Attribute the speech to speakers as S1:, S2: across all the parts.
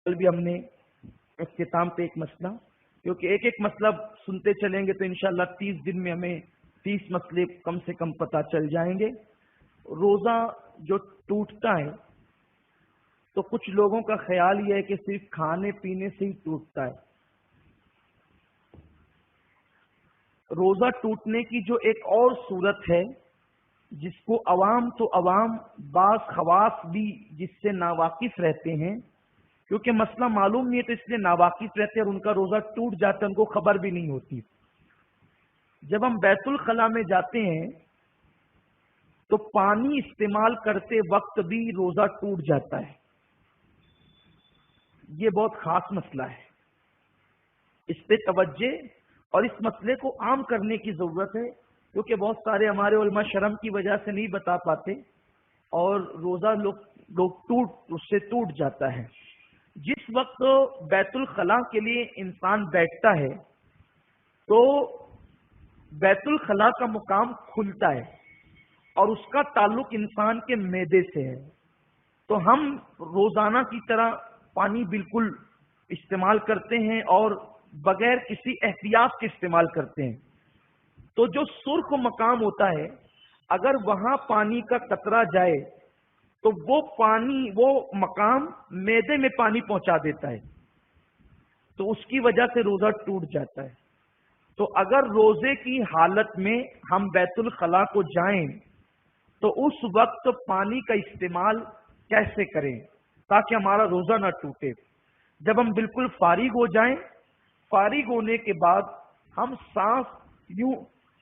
S1: کل بھی ہم نے اختتام پہ ایک مسئلہ، کیونکہ ایک ایک مسئلہ سنتے چلیں گے تو انشاءاللہ 30 دن میں ہمیں 30 مسئلے کم سے کم پتہ چل جائیں گے۔ روزہ جو ٹوٹتا ہے تو کچھ لوگوں کا خیال یہ ہے کہ صرف کھانے پینے سے ہی ٹوٹتا ہے۔ روزہ ٹوٹنے کی جو ایک اور صورت ہے جس کو عوام تو عوام، بعض خواص بھی جس سے ناواقف رہتے ہیں، کیونکہ مسئلہ معلوم نہیں ہے تو اس لیے ناواقف رہتے ہیں اور ان کا روزہ ٹوٹ جاتا ہے، ان کو خبر بھی نہیں ہوتی۔ جب ہم بیت الخلاء میں جاتے ہیں تو پانی استعمال کرتے وقت بھی روزہ ٹوٹ جاتا ہے۔ یہ بہت خاص مسئلہ ہے، اس پہ توجہ اور اس مسئلے کو عام کرنے کی ضرورت ہے، کیونکہ بہت سارے ہمارے علماء شرم کی وجہ سے نہیں بتا پاتے اور روزہ لوگ اس سے ٹوٹ جاتا ہے۔ جس وقت بیت الخلاء کے لیے انسان بیٹھتا ہے تو بیت الخلاء کا مقام کھلتا ہے اور اس کا تعلق انسان کے معدے سے ہے، تو ہم روزانہ کی طرح پانی بالکل استعمال کرتے ہیں اور بغیر کسی احتیاط کے استعمال کرتے ہیں۔ تو جو سرخ مقام ہوتا ہے، اگر وہاں پانی کا قطرہ جائے تو وہ مقام معدے میں پانی پہنچا دیتا ہے، تو اس کی وجہ سے روزہ ٹوٹ جاتا ہے۔ تو اگر روزے کی حالت میں ہم بیت الخلاء کو جائیں تو اس وقت پانی کا استعمال کیسے کریں تاکہ ہمارا روزہ نہ ٹوٹے؟ جب ہم بالکل فارغ ہو جائیں، فارغ ہونے کے بعد ہم سانس یوں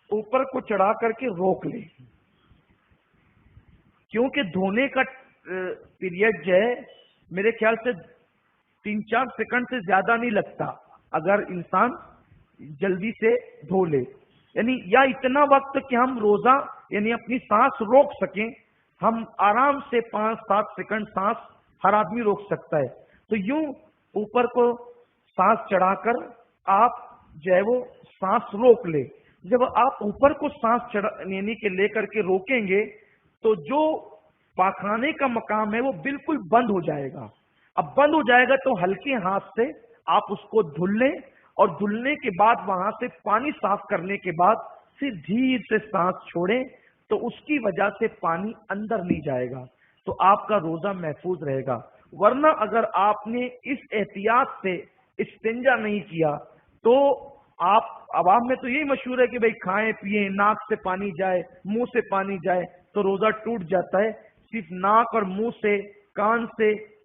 S1: اوپر کو چڑھا کر کے روک لیں، کیونکہ دھونے کا پیریڈ جو ہے میرے خیال سے 3-4 سیکنڈ سے زیادہ نہیں لگتا اگر انسان جلدی سے دھو لے، یعنی یا اتنا وقت کہ ہم روزہ یعنی اپنی سانس روک سکیں۔ ہم آرام سے 5-7 سیکنڈ سانس ہر آدمی روک سکتا ہے، تو یوں اوپر کو سانس چڑھا کر آپ جو ہے وہ سانس روک لے۔ جب آپ اوپر کو سانس یعنی کہ لے کر کے روکیں گے تو جو پاخانے کا مقام ہے وہ بالکل بند ہو جائے گا۔ اب بند ہو جائے گا تو ہلکے ہاتھ سے آپ اس کو دھل لیں اور دھلنے کے بعد وہاں سے پانی صاف کرنے کے بعد پھر دھیر سے سانس چھوڑیں تو اس کی وجہ سے پانی اندر نہیں جائے گا، تو آپ کا روزہ محفوظ رہے گا۔ ورنہ اگر آپ نے اس احتیاط سے استنجا نہیں کیا تو آپ عوام میں تو یہی مشہور ہے کہ بھئی کھائیں پیئیں، ناک سے پانی جائے، منہ سے پانی جائے تو روزہ ٹوٹ جاتا ہے۔ صرف ناک اور منہ سے،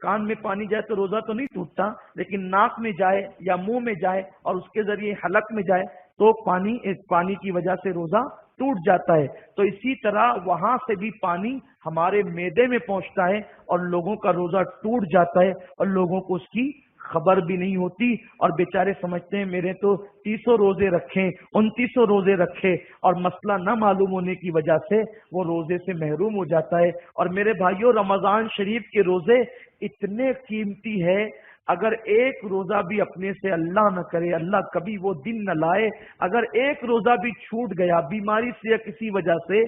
S1: کان میں پانی جائے تو روزہ تو نہیں ٹوٹتا، لیکن ناک میں جائے یا منہ میں جائے اور اس کے ذریعے حلق میں جائے تو پانی کی وجہ سے روزہ ٹوٹ جاتا ہے۔ تو اسی طرح وہاں سے بھی پانی ہمارے معدے میں پہنچتا ہے اور لوگوں کا روزہ ٹوٹ جاتا ہے اور لوگوں کو اس کی خبر بھی نہیں ہوتی اور بیچارے سمجھتے ہیں میرے تو 30 روزے رکھیں، 29 روزے رکھے، اور مسئلہ نہ معلوم ہونے کی وجہ سے وہ روزے سے محروم ہو جاتا ہے۔ اور میرے بھائیوں، رمضان شریف کے روزے اتنے قیمتی ہے، اگر ایک روزہ بھی اپنے سے اللہ نہ کرے، اللہ کبھی وہ دن نہ لائے، اگر ایک روزہ بھی چھوٹ گیا بیماری سے یا کسی وجہ سے،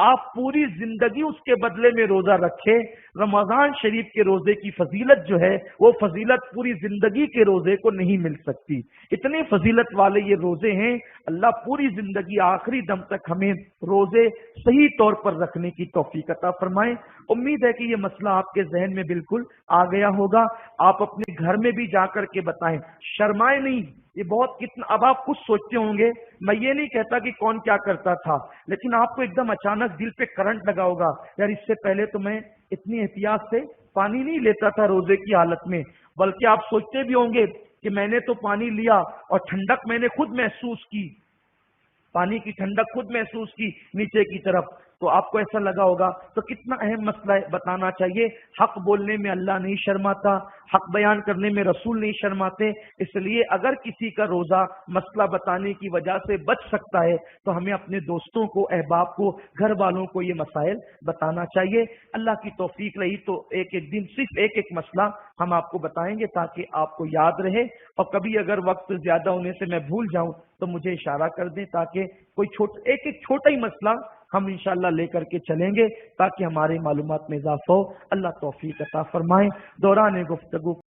S1: آپ پوری زندگی اس کے بدلے میں روزہ رکھیں، رمضان شریف کے روزے کی فضیلت جو ہے وہ فضیلت پوری زندگی کے روزے کو نہیں مل سکتی۔ اتنے فضیلت والے یہ روزے ہیں، اللہ پوری زندگی آخری دم تک ہمیں روزے صحیح طور پر رکھنے کی توفیق عطا فرمائیں۔ امید ہے کہ یہ مسئلہ آپ کے ذہن میں بالکل آ گیا ہوگا۔ آپ اپنے گھر میں بھی جا کر کے بتائیں، شرمائے نہیں۔ یہ بہت اب آپ کچھ سوچتے ہوں گے، میں یہ نہیں کہتا کہ کون کیا کرتا تھا، لیکن آپ کو ایک دم اچانک دل پہ کرنٹ لگا ہوگا، یار اس سے پہلے تو میں اتنی احتیاط سے پانی نہیں لیتا تھا روزے کی حالت میں، بلکہ آپ سوچتے بھی ہوں گے کہ میں نے تو پانی لیا اور ٹھنڈک میں نے خود محسوس کی، پانی کی ٹھنڈک خود محسوس کی نیچے کی طرف، تو آپ کو ایسا لگا ہوگا۔ تو کتنا اہم مسئلہ ہے، بتانا چاہیے۔ حق بولنے میں اللہ نہیں شرماتا، حق بیان کرنے میں رسول نہیں شرماتے، اس لیے اگر کسی کا روزہ مسئلہ بتانے کی وجہ سے بچ سکتا ہے تو ہمیں اپنے دوستوں کو، احباب کو، گھر والوں کو یہ مسائل بتانا چاہیے۔ اللہ کی توفیق رہی تو ایک ایک دن صرف ایک مسئلہ ہم آپ کو بتائیں گے تاکہ آپ کو یاد رہے، اور کبھی اگر وقت زیادہ ہونے سے میں بھول جاؤں تو مجھے اشارہ کر دیں تاکہ کوئی ایک چھوٹا ہی مسئلہ ہم انشاءاللہ لے کر کے چلیں گے تاکہ ہماری معلومات میں اضافہ ہو۔ اللہ توفیق عطا فرمائے۔ دوران گفتگو